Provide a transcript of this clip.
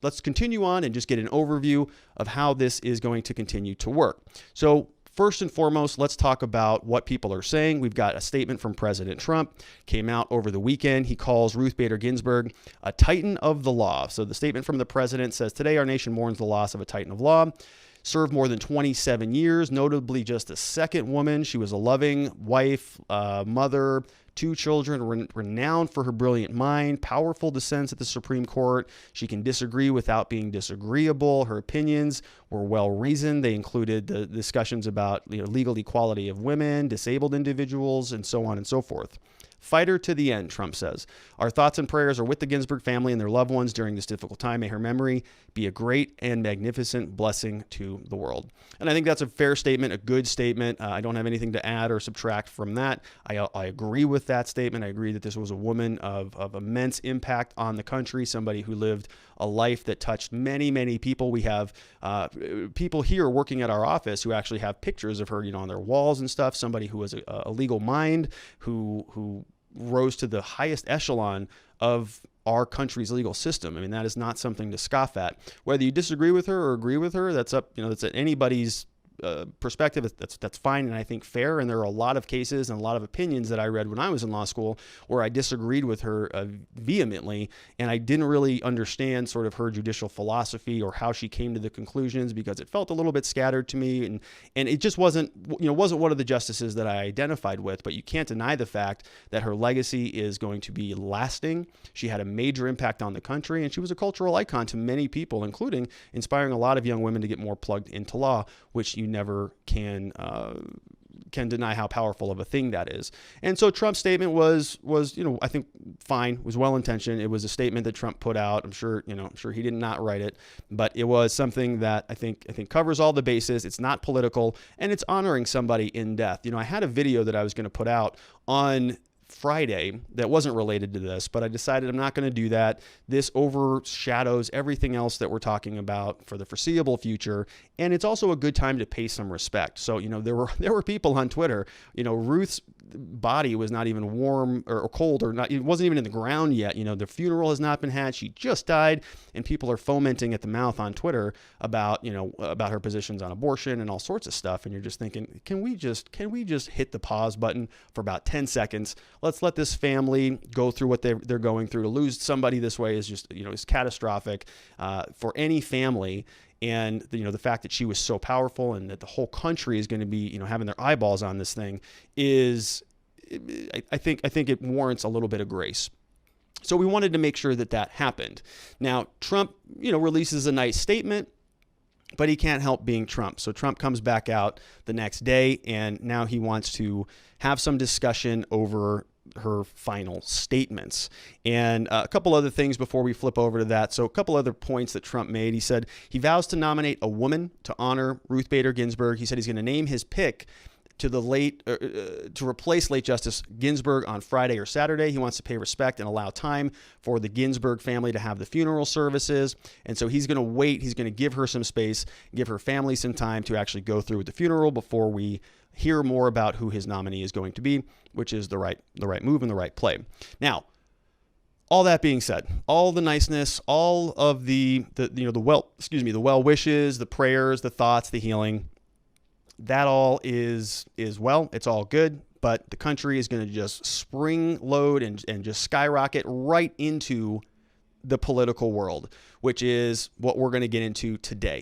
let's continue on and just get an overview of how this is going to continue to work. So first and foremost, let's talk about what people are saying. We've got a statement from President Trump, came out over the weekend. He calls Ruth Bader Ginsburg a titan of the law. So the statement from the president says, "Today our nation mourns the loss of a titan of law. Served more than 27 years, notably just the second woman. She was a loving wife, mother, 2 children, renowned for her brilliant mind, powerful dissents at the Supreme Court. She can disagree without being disagreeable. Her opinions were well-reasoned. They included the discussions about legal equality of women, disabled individuals, and so on and so forth. Fighter to the end," Trump says. "Our thoughts and prayers are with the Ginsburg family and their loved ones during this difficult time. May her memory be a great and magnificent blessing to the world." And I think that's a fair statement, a good statement. I don't have anything to add or subtract from that. I agree with that statement. I agree that this was a woman of immense impact on the country, somebody who lived a life that touched many, many people. We have people here working at our office who actually have pictures of her, on their walls and stuff. Somebody who was a legal mind, who rose to the highest echelon of our country's legal system. I mean, that is not something to scoff at. Whether you disagree with her or agree with her, that's up, that's at anybody's perspective. That's fine and I think fair. And there are a lot of cases and a lot of opinions that I read when I was in law school where I disagreed with her vehemently, and I didn't really understand sort of her judicial philosophy or how she came to the conclusions, because it felt a little bit scattered to me, and it just wasn't one of the justices that I identified with. But you can't deny the fact that her legacy is going to be lasting. She had a major impact on the country, and she was a cultural icon to many people, including inspiring a lot of young women to get more plugged into law, which you never can deny how powerful of a thing that is. And so Trump's statement was I think fine, was well intentioned. It was a statement that Trump put out. I'm sure he did not write it, but it was something that I think covers all the bases. It's not political, and it's honoring somebody in death. I had a video that I was going to put out on Friday that wasn't related to this, but I decided I'm not going to do that. This overshadows everything else that we're talking about for the foreseeable future, and it's also a good time to pay some respect. So, there were people on Twitter, Ruth's body was not even warm or cold, or not, it wasn't even in the ground yet. The funeral has not been had. She just died, and people are fomenting at the mouth on Twitter about her positions on abortion and all sorts of stuff. And you're just thinking, can we just hit the pause button for about 10 seconds? Let's let this family go through what they're going through. To lose somebody this way is just, is catastrophic for any family. And the fact that she was so powerful and that the whole country is going to be having their eyeballs on this thing is, I think it warrants a little bit of grace. So we wanted to make sure that happened. Now Trump releases a nice statement, but he can't help being Trump. So Trump comes back out the next day, and now he wants to have some discussion over her final statements. And a couple other things before we flip over to that. So a couple other points that Trump made. He said he vows to nominate a woman to honor Ruth Bader Ginsburg. He said he's going to name his pick to replace late Justice Ginsburg on Friday or Saturday. He wants to pay respect and allow time for the Ginsburg family to have the funeral services. And so he's going to wait. He's going to give her some space, give her family some time to actually go through with the funeral before we hear more about who his nominee is going to be, which is the right move and the right play. Now, all that being said, all the niceness, all of the well wishes, the prayers, the thoughts, the healing, that all is well, it's all good, but the country is going to just spring load and just skyrocket right into the political world, which is what we're going to get into today.